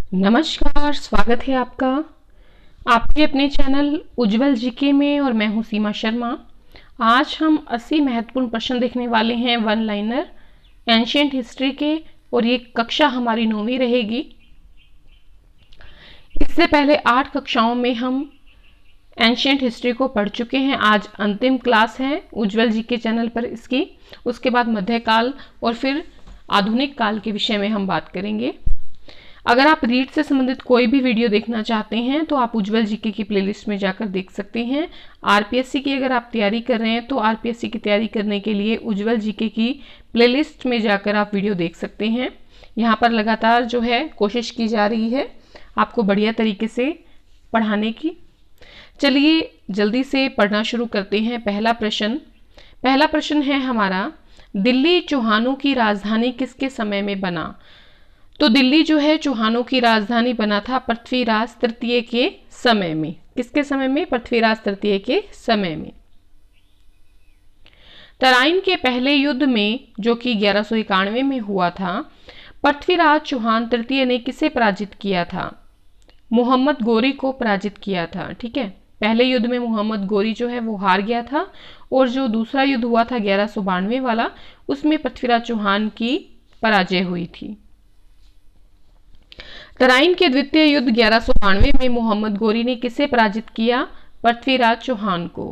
नमस्कार, स्वागत है आपका आपके अपने चैनल उज्जवल जीके में और मैं हूं सीमा शर्मा। आज हम 80 महत्वपूर्ण प्रश्न देखने वाले हैं वन लाइनर एंशिएंट हिस्ट्री के, और ये कक्षा हमारी 9वीं रहेगी। इससे पहले 8 कक्षाओं में हम एंशिएंट हिस्ट्री को पढ़ चुके हैं। आज अंतिम क्लास है उज्जवल जीके चैनल पर इसकी। उसके बाद मध्यकाल और फिर आधुनिक काल के विषय में हम बात करेंगे। अगर आप रीड से संबंधित कोई भी वीडियो देखना चाहते हैं तो आप उज्जवल जीके की प्लेलिस्ट में जाकर देख सकते हैं। आरपीएससी की अगर आप तैयारी कर रहे हैं तो आरपीएससी की तैयारी करने के लिए उज्जवल जीके की प्लेलिस्ट में जाकर आप वीडियो देख सकते हैं। यहाँ पर लगातार जो है कोशिश की जा रही है आपको बढ़िया तरीके से पढ़ाने की। चलिए जल्दी से पढ़ना शुरू करते हैं। पहला प्रश्न है हमारा, दिल्ली चौहानों की राजधानी किसके समय में बना? तो दिल्ली जो है चौहानों की राजधानी बना था पृथ्वीराज तृतीय के समय में। किसके समय में? पृथ्वीराज तृतीय के समय में। तराइन के पहले युद्ध में जो कि 1191 में हुआ था, पृथ्वीराज चौहान तृतीय ने किसे पराजित किया था? मोहम्मद गोरी को पराजित किया था। ठीक है, पहले युद्ध में मोहम्मद गोरी जो है वो हार गया था, और जो दूसरा युद्ध हुआ था 1192 वाला, उसमें पृथ्वीराज चौहान की पराजय हुई थी। तराइन के द्वितीय युद्ध 1192 में मोहम्मद गोरी ने किसे पराजित किया? पृथ्वीराज चौहान को।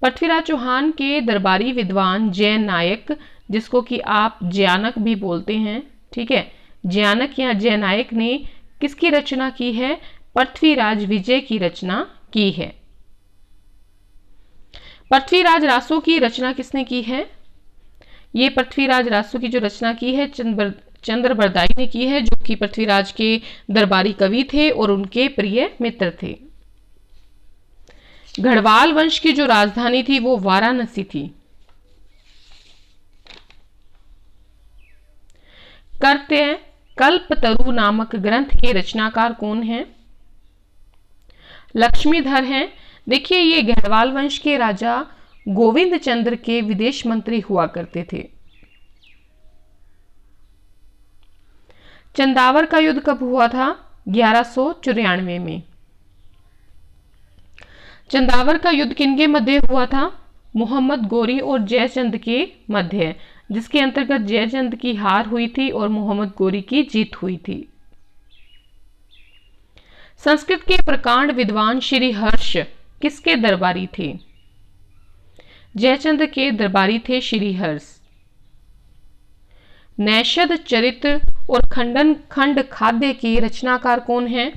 पृथ्वीराज चौहान के दरबारी विद्वान जय नायक, जिसको कि आप जयानक भी बोलते हैं, ठीक है, जयानक या जय नायक ने किसकी रचना की है? पृथ्वीराज विजय की रचना की है। पृथ्वीराज रासो की रचना किसने की है? ये पृथ्वीराज रासो की जो रचना की है चंद्रबरदाई ने की है, जो कि पृथ्वीराज के दरबारी कवि थे और उनके प्रिय मित्र थे। गढ़वाल वंश की जो राजधानी थी वो वाराणसी थी। कर्त्य कल्पतरु नामक ग्रंथ के रचनाकार कौन हैं? लक्ष्मीधर हैं। देखिए, ये गढ़वाल वंश के राजा गोविंद चंद्र के विदेश मंत्री हुआ करते थे। चंदावर का युद्ध कब हुआ था? 1194 में। चंदावर का युद्ध किनके मध्य हुआ था? मोहम्मद गोरी और जयचंद के मध्य, जिसके अंतर्गत जयचंद की हार हुई थी और मोहम्मद गोरी की जीत हुई थी। संस्कृत के प्रकांड विद्वान श्री हर्ष किसके दरबारी थे? जयचंद के दरबारी थे श्री हर्ष। नैषद चरित्र और खंडन खंड खाद्य की रचनाकार कौन है?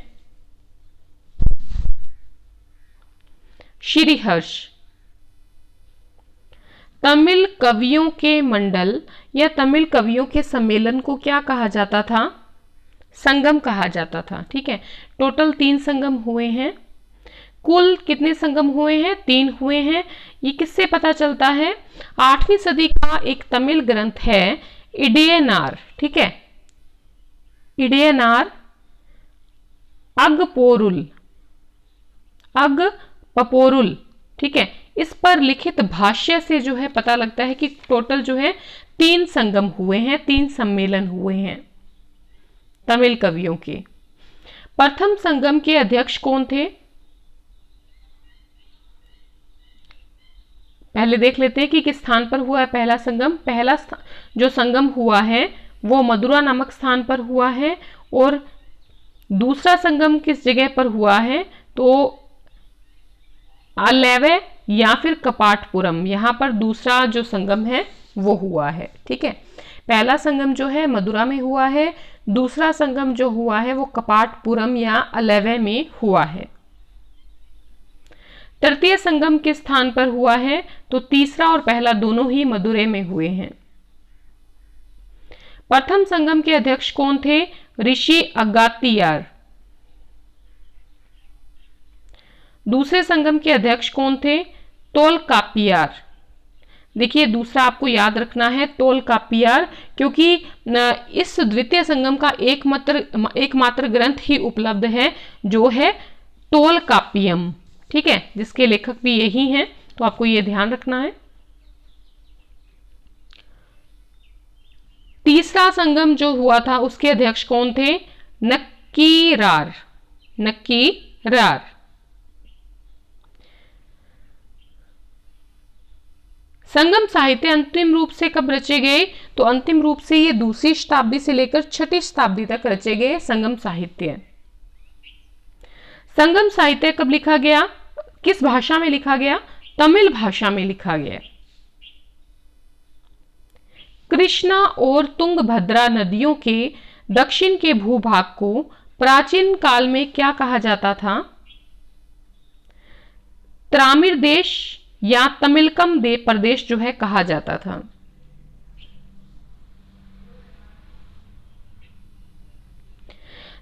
श्री हर्ष। तमिल कवियों के मंडल या तमिल कवियों के सम्मेलन को क्या कहा जाता था? संगम कहा जाता था। ठीक है, टोटल 3 संगम हुए हैं। कुल कितने संगम हुए हैं? 3 हुए हैं। ये किससे पता चलता है? 8वीं सदी का एक तमिल ग्रंथ है इडियनार, ठीक है, इडियनार अगपपोरुल, ठीक है, इस पर लिखित भाष्य से जो है पता लगता है कि टोटल जो है 3 संगम हुए हैं, 3 सम्मेलन हुए हैं तमिल कवियों के। प्रथम संगम के अध्यक्ष कौन थे? पहले देख लेते हैं कि किस स्थान पर हुआ है पहला संगम। पहला जो संगम हुआ है वो मदुरा नामक स्थान पर हुआ है, और दूसरा संगम किस जगह पर हुआ है? तो अलेवे या फिर कपाटपुरम, यहां पर दूसरा जो संगम है वो हुआ है। ठीक है, पहला संगम जो है मदुरा में हुआ है, दूसरा संगम जो हुआ है वो कपाटपुरम या अलेवे में हुआ है। तृतीय संगम किस स्थान पर हुआ है? तो तीसरा और पहला दोनों ही मदुरै में हुए हैं। प्रथम संगम के अध्यक्ष कौन थे? ऋषि अगातियार। दूसरे संगम के अध्यक्ष कौन थे? तोलकापियार। देखिए, दूसरा आपको याद रखना है तोलकापियार, क्योंकि इस द्वितीय संगम का एकमात्र ग्रंथ ही उपलब्ध है जो है तोलकापियम, ठीक है, जिसके लेखक भी यही हैं, तो आपको ये ध्यान रखना है। तीसरा संगम जो हुआ था उसके अध्यक्ष कौन थे? नक्कीरार। नक्कीरार। संगम साहित्य अंतिम रूप से कब रचे गए? तो अंतिम रूप से ये दूसरी शताब्दी से लेकर छठी शताब्दी तक रचे गए संगम साहित्य। संगम साहित्य कब लिखा गया? किस भाषा में लिखा गया? तमिल भाषा में लिखा गया। कृष्णा और तुंगभद्रा नदियों के दक्षिण के भूभाग को प्राचीन काल में क्या कहा जाता था? त्रामिर देश या तमिलकम प्रदेश जो है कहा जाता था।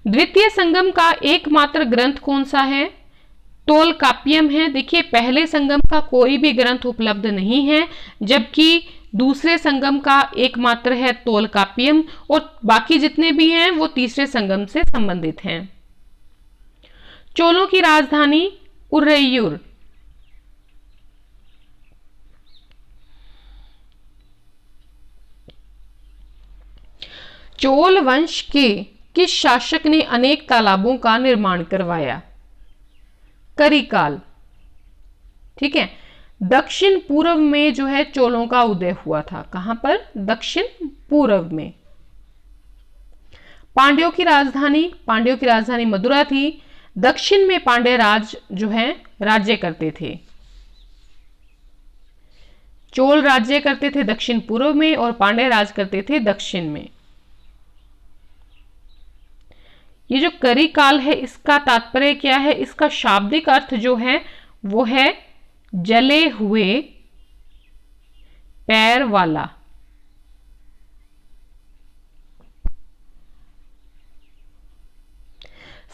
द्वितीय संगम का एकमात्र ग्रंथ कौन सा है? तोलकाप्पियम है। देखिए, पहले संगम का कोई भी ग्रंथ उपलब्ध नहीं है, जबकि दूसरे संगम का एकमात्र है तोलकाप्पियम, और बाकी जितने भी हैं वो तीसरे संगम से संबंधित हैं। चोलों की राजधानी उरैयूर। चोल वंश के किस शासक ने अनेक तालाबों का निर्माण करवाया? करिकाल। ठीक है। दक्षिण पूर्व में जो है चोलों का उदय हुआ था। कहां पर? दक्षिण पूर्व में। पांड्यों की राजधानी मदुरा थी। दक्षिण में पांड्य राज जो है राज्य करते थे। चोल राज्य करते थे दक्षिण पूर्व में और पांड्य राज करते थे दक्षिण में। ये जो करिकाल है इसका तात्पर्य क्या है? इसका शाब्दिक अर्थ जो है वो है जले हुए पैर वाला।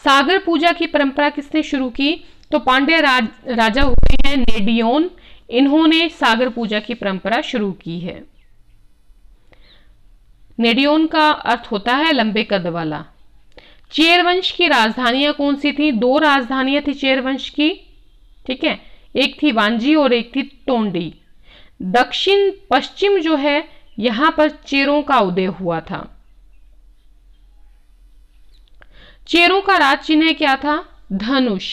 सागर पूजा की परंपरा किसने शुरू की? तो पांड्य राजा हुए हैं नेडियोन, इन्होंने सागर पूजा की परंपरा शुरू की है। नेडियोन का अर्थ होता है लंबे कद वाला। चेर वंश की राजधानियां कौन सी थी? दो राजधानियां थी चेर वंश की। ठीक है, एक थी वांजी और एक थी टोंडी। दक्षिण पश्चिम जो है यहां पर चेरों का उदय हुआ था। चेरों का राज चिन्ह क्या था? धनुष।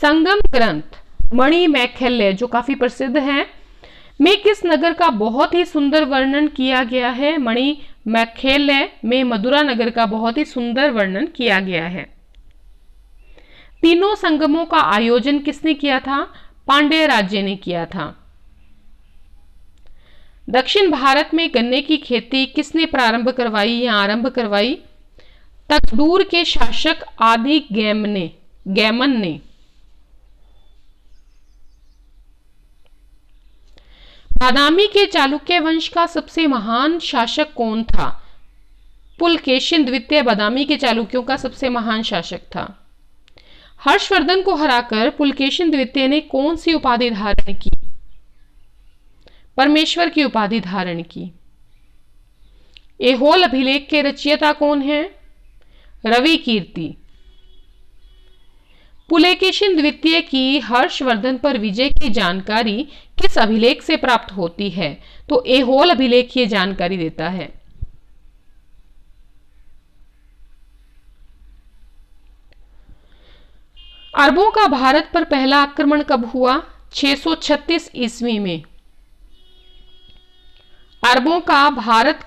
संगम ग्रंथ मणिमेखल्य जो काफी प्रसिद्ध है में किस नगर का बहुत ही सुंदर वर्णन किया गया है? मणिमेखल्य में मदुरा नगर का बहुत ही सुंदर वर्णन किया गया है। तीनों संगमों का आयोजन किसने किया था? पांड्य राज्य ने किया था। दक्षिण भारत में गन्ने की खेती किसने प्रारंभ करवाई या आरंभ करवाई? तकदूर के शासक आदि गैमन ने। बादामी के चालुक्य वंश का सबसे महान शासक कौन था? पुलकेशिन द्वितीय बादामी के चालुक्यों का सबसे महान शासक था। हर्षवर्धन को हराकर पुलकेशिन द्वितीय ने कौन सी उपाधि धारण की? परमेश्वर की उपाधि धारण की। ऐहोल अभिलेख के रचयिता कौन है? रवि कीर्ति। पुलकेशिन द्वितीय की हर्षवर्धन पर विजय की जानकारी किस अभिलेख से प्राप्त होती है? तो ऐहोल अभिलेख ये जानकारी देता है। अरबों का भारत पर पहला आक्रमण कब हुआ? 636 ईस्वी में। अरबों का भारत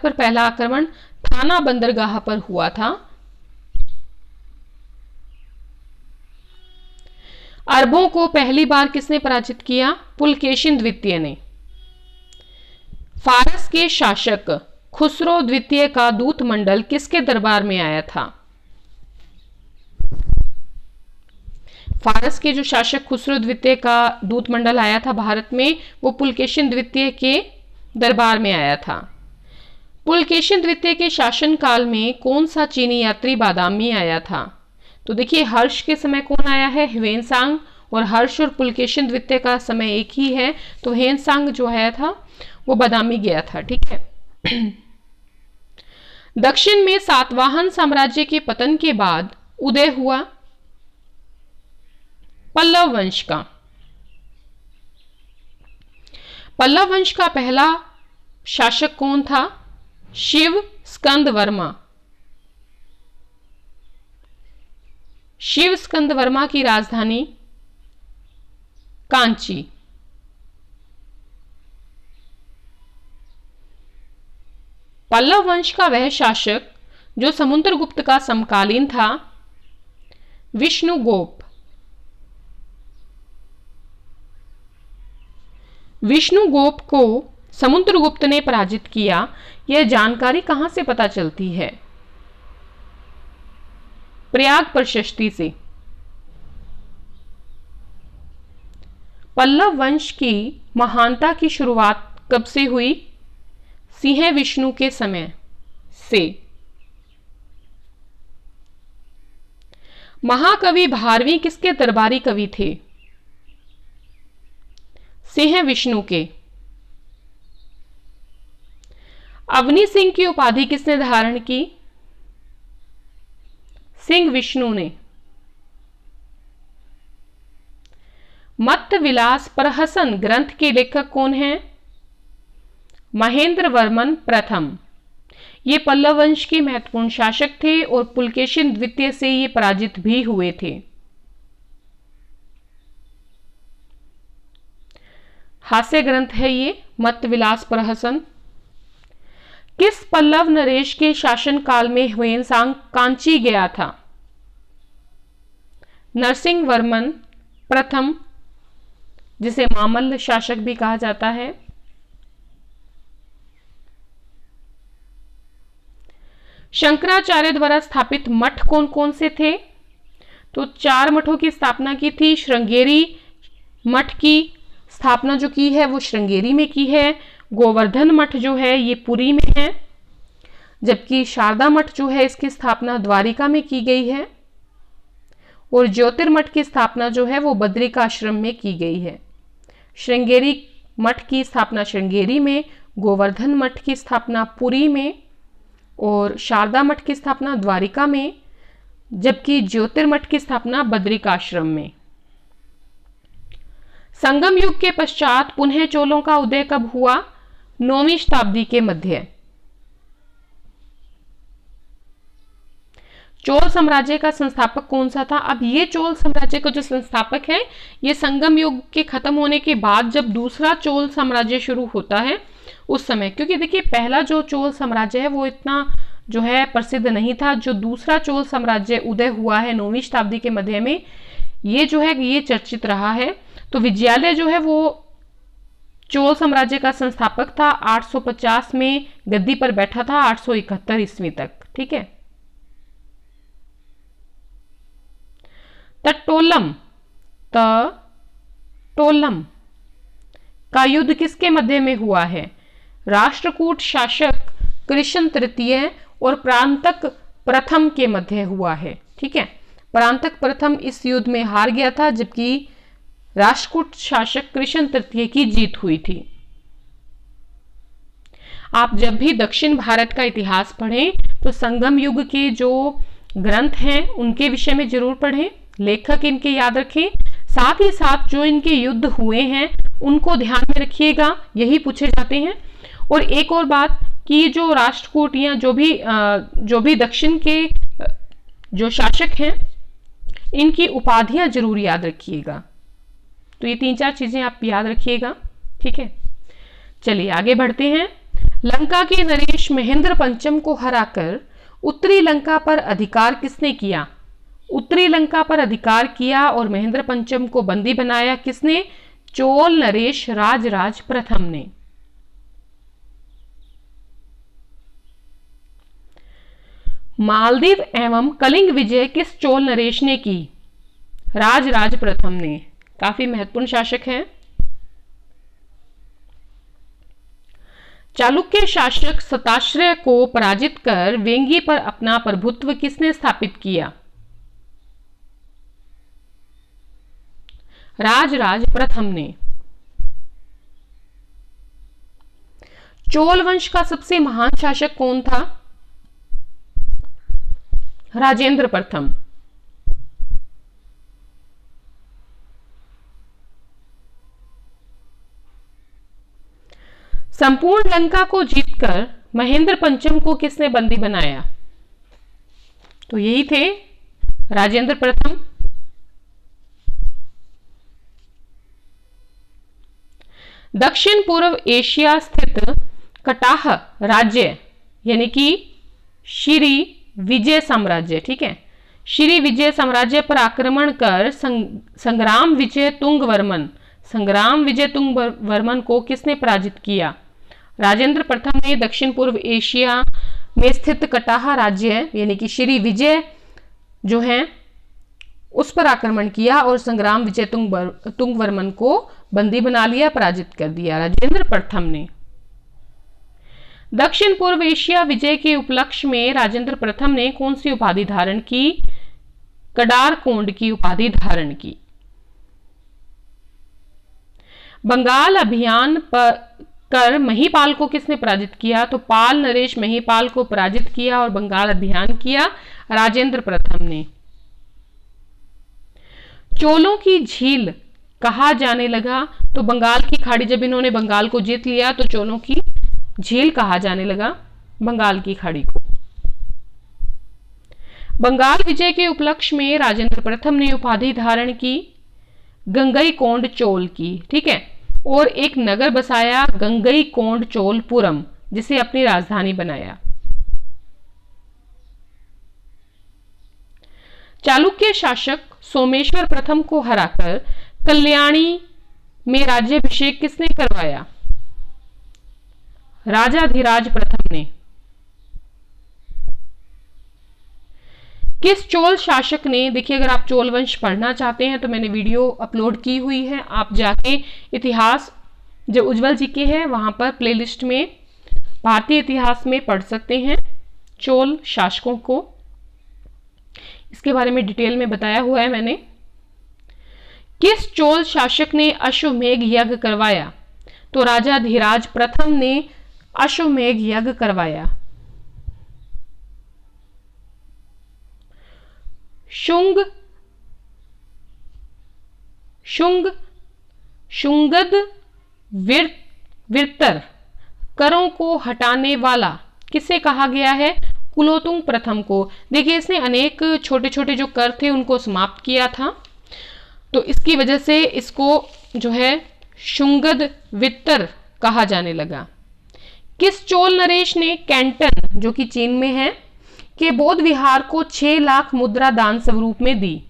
पर पहला आक्रमण थाना बंदरगाह पर हुआ था। अरबों को पहली बार किसने पराजित किया? पुलकेशिन द्वितीय ने। फारस के शासक खुसरो द्वितीय का दूत मंडल किसके दरबार में आया था? फारस के जो शासक खुसरो द्वितीय का दूत मंडल आया था भारत में, वो पुलकेशिन द्वितीय के दरबार में आया था। पुलकेशिन द्वितीय के शासन काल में कौन सा चीनी यात्री बादामी आया था? तो देखिए, हर्ष के समय कौन आया है? ह्वेनसांग। और हर्ष और पुलकेशिन द्वितीय का समय एक ही है, तो ह्वेनसांग जो आया था वो बादामी गया था। ठीक है। दक्षिण में सातवाहन साम्राज्य के पतन के बाद उदय हुआ पल्लव वंश का। पल्लव वंश का पहला शासक कौन था? शिव स्कंद वर्मा। शिव स्कंद वर्मा की राजधानी कांची। पल्लव वंश का वह शासक जो समुद्रगुप्त का समकालीन था? विष्णुगोप। विष्णुगोप को समुद्रगुप्त ने पराजित किया, यह जानकारी कहां से पता चलती है? प्रयाग प्रशस्ति से। पल्लव वंश की महानता की शुरुआत कब से हुई? सिंह विष्णु के समय से। महाकवि भारवी किसके दरबारी कवि थे? सिंह विष्णु के। अवनी सिंह की उपाधि किसने धारण की? सिंह विष्णु ने। मत्त विलास प्रहसन ग्रंथ के लेखक कौन हैं? महेंद्र वर्मन प्रथम। ये पल्लव वंश के महत्वपूर्ण शासक थे और पुलकेशिन द्वितीय से ये पराजित भी हुए थे। हास्य ग्रंथ है ये मत्त विलास प्रहसन। किस पल्लव नरेश के शासन काल में ह्वेनसांग कांची गया था? नरसिंह वर्मन प्रथम, जिसे मामल्ल शासक भी कहा जाता है। शंकराचार्य द्वारा स्थापित मठ कौन कौन से थे? तो 4 मठों की स्थापना की थी। श्रृंगेरी मठ की स्थापना जो की है वो श्रृंगेरी में की है। गोवर्धन मठ जो है ये पुरी में है, जबकि शारदा मठ जो है इसकी स्थापना द्वारिका में की गई है और ज्योतिर्मठ की स्थापना जो है वो बद्रिकाश्रम में की गई है। श्रृंगेरी मठ की स्थापना श्रृंगेरी में, गोवर्धन मठ की स्थापना पुरी में और शारदा मठ की स्थापना द्वारिका में, जबकि ज्योतिर्मठ की स्थापना बद्रिकाश्रम में। संगम युग के पश्चात पुनः चोलों का उदय कब हुआ? 9वीं शताब्दी के मध्य। चोल साम्राज्य का संस्थापक कौन सा था? अब ये चोल साम्राज्य का जो संस्थापक है ये संगम युग के खत्म होने के बाद जब दूसरा चोल साम्राज्य शुरू होता है उस समय, क्योंकि देखिए पहला जो चोल साम्राज्य है वो इतना जो है प्रसिद्ध नहीं था। जो दूसरा चोल साम्राज्य उदय हुआ है 9वीं शताब्दी के मध्य में, ये जो है ये चर्चित रहा है। तो विजयालय जो है वो चोल साम्राज्य का संस्थापक था। 850 में गद्दी पर बैठा था 871 ईस्वी तक। ठीक है। टोलम का युद्ध किसके मध्य में हुआ है? राष्ट्रकूट शासक कृष्ण तृतीय और प्रांतक प्रथम के मध्य हुआ है। ठीक है। प्रांतक प्रथम इस युद्ध में हार गया था, जबकि राष्ट्रकूट शासक कृष्ण तृतीय की जीत हुई थी। आप जब भी दक्षिण भारत का इतिहास पढ़ें तो संगम युग के जो ग्रंथ हैं उनके विषय में जरूर पढ़ें, लेखक इनके याद रखें, साथ ही साथ जो इनके युद्ध हुए हैं उनको ध्यान में रखिएगा, यही पूछे जाते हैं। और एक और बात कि जो राष्ट्रकूट या जो भी दक्षिण के जो शासक हैं इनकी उपाधियां जरूर याद रखिएगा। तो ये 3-4 चीजें आप याद रखिएगा। ठीक है, चलिए आगे बढ़ते हैं। लंका के नरेश महेंद्र पंचम को हराकर उत्तरी लंका पर अधिकार किसने किया? उत्तरी लंका पर अधिकार किया और महेंद्र पंचम को बंदी बनाया किसने? चोल नरेश राजराज प्रथम ने। मालदीव एवं कलिंग विजय किस चोल नरेश ने की? राजराज प्रथम ने। काफी महत्वपूर्ण शासक हैं। चालुक्य शासक शताश्रय को पराजित कर वेंगी पर अपना प्रभुत्व किसने स्थापित किया? राजराज प्रथम ने। चोल वंश का सबसे महान शासक कौन था? राजेंद्र प्रथम। संपूर्ण लंका को जीतकर महेंद्र पंचम को किसने बंदी बनाया? तो यही थे राजेंद्र प्रथम। दक्षिण पूर्व एशिया स्थित कटाह राज्य यानी कि श्री विजय साम्राज्य, ठीक है, श्री विजय साम्राज्य पर आक्रमण कर संग्राम विजय तुंग वर्मन को किसने पराजित किया? राजेंद्र प्रथम ने दक्षिण पूर्व एशिया में स्थित कटाह राज्य यानी कि श्री विजय जो है उस पर आक्रमण किया और संग्राम विजय तुंग वर्मन को बंदी बना लिया, पराजित कर दिया राजेंद्र प्रथम ने। दक्षिण पूर्व एशिया विजय के उपलक्ष्य में राजेंद्र प्रथम ने कौन सी उपाधि धारण की? कडार कोंड की उपाधि धारण की। बंगाल अभियान कर महिपाल को किसने पराजित किया? तो पाल नरेश महिपाल को पराजित किया और बंगाल अभियान किया राजेंद्र प्रथम ने। चोलों की झील कहा जाने लगा? तो बंगाल की खाड़ी, जब इन्होंने बंगाल को जीत लिया तो चोलों की झील कहा जाने लगा बंगाल की खाड़ी को। बंगाल विजय के उपलक्ष्य में राजेंद्र प्रथम ने उपाधि धारण की गंगईकोंड चोल की, ठीक है, और एक नगर बसाया गंगईकोंड चोलपुरम, जिसे अपनी राजधानी बनाया। चालुक्य शासक सोमेश्वर प्रथम को हराकर कल्याणी में राज्याभिषेक किसने करवाया? राजाधिराज प्रथम ने। किस चोल शासक ने, देखिए अगर आप चोल वंश पढ़ना चाहते हैं तो मैंने वीडियो अपलोड की हुई है, आप जाके इतिहास जो उज्जवल जी के है वहां पर प्लेलिस्ट में भारतीय इतिहास में पढ़ सकते हैं चोल शासकों को, इसके बारे में डिटेल में बताया हुआ है मैंने। किस चोल शासक ने अश्वमेघ यज्ञ करवाया? तो राजाधिराज प्रथम ने अश्वमेघ यज्ञ करवाया। शुंगद विरतर करों को हटाने वाला किसे कहा गया है? कुलोतुंग प्रथम को। देखिए इसने अनेक छोटे छोटे जो कर थे उनको समाप्त किया था, तो इसकी वजह से इसको जो है शुंगद वित्तर कहा जाने लगा। किस चोल नरेश ने कैंटन जो कि चीन में है के बौद्ध विहार को 6 लाख मुद्रा दान स्वरूप में दी?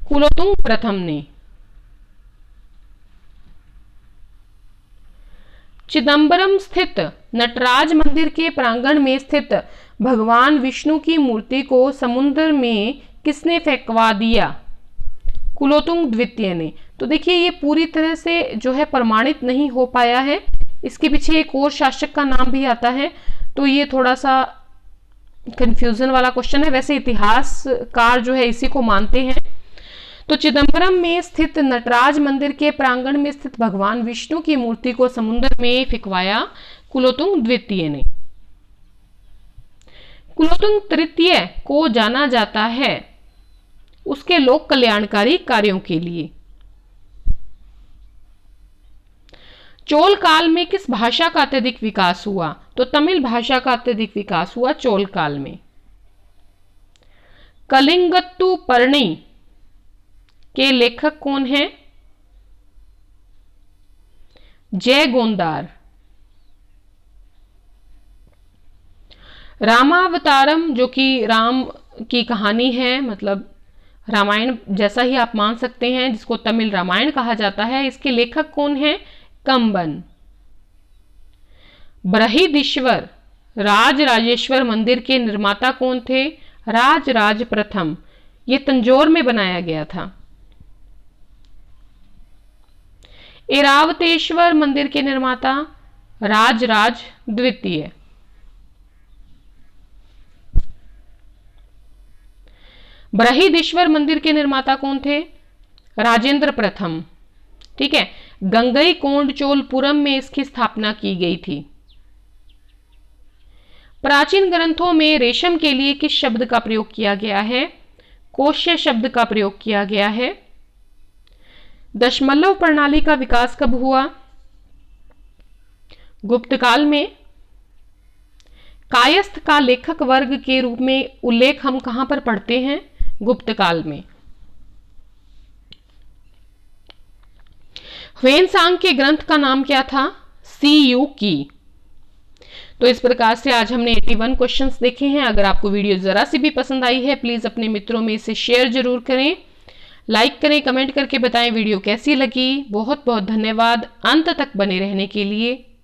कुलोतुंग प्रथम ने। चिदंबरम स्थित नटराज मंदिर के प्रांगण में स्थित भगवान विष्णु की मूर्ति को समुद्र में किसने फेंकवा दिया? कुलोतुंग द्वितीय ने। तो देखिए ये पूरी तरह से जो है प्रमाणित नहीं हो पाया है, इसके पीछे एक और शासक का नाम भी आता है, तो ये थोड़ा सा कंफ्यूजन वाला क्वेश्चन है। वैसे इतिहासकार जो है इसी को मानते हैं। तो चिदंबरम में स्थित नटराज मंदिर के प्रांगण में स्थित भगवान विष्णु की मूर्ति को समुद्र में फेंकवाया कुलोतुंग द्वितीय ने। कुलोतुंग तृतीय को जाना जाता है उसके लोक कल्याणकारी कार्यों के लिए। चोल काल में किस भाषा का अत्यधिक विकास हुआ? तो तमिल भाषा का अत्यधिक विकास हुआ चोल काल में। कलिंगत्तु पर्णी के लेखक कौन हैं? जय गोंदार। रामावतारम जो कि राम की कहानी है, मतलब रामायण जैसा ही आप मान सकते हैं, जिसको तमिल रामायण कहा जाता है, इसके लेखक कौन हैं? कंबन। बृहदीश्वर राजराजेश्वर मंदिर के निर्माता कौन थे? राजराज प्रथम। ये तंजौर में बनाया गया था। ऐरावतेश्वर मंदिर के निर्माता राजराज द्वितीय। बृहदीश्वर मंदिर के निर्माता कौन थे? राजेंद्र प्रथम। ठीक है, गंगईकोंड चोलपुरम में इसकी स्थापना की गई थी। प्राचीन ग्रंथों में रेशम के लिए किस शब्द का प्रयोग किया गया है? कोश्य शब्द का प्रयोग किया गया है। दशमलव प्रणाली का विकास कब हुआ? गुप्त काल में कायस्थ का लेखक वर्ग के रूप में उल्लेख हम कहां पर पढ़ते हैं? गुप्त काल में। ह्वेनसांग के ग्रंथ का नाम क्या था? सी यू की। तो इस प्रकार से आज हमने 81 क्वेश्चंस देखे हैं। अगर आपको वीडियो जरा सी भी पसंद आई है, प्लीज अपने मित्रों में इसे शेयर जरूर करें, लाइक करें, कमेंट करके बताएं वीडियो कैसी लगी। बहुत बहुत धन्यवाद अंत तक बने रहने के लिए।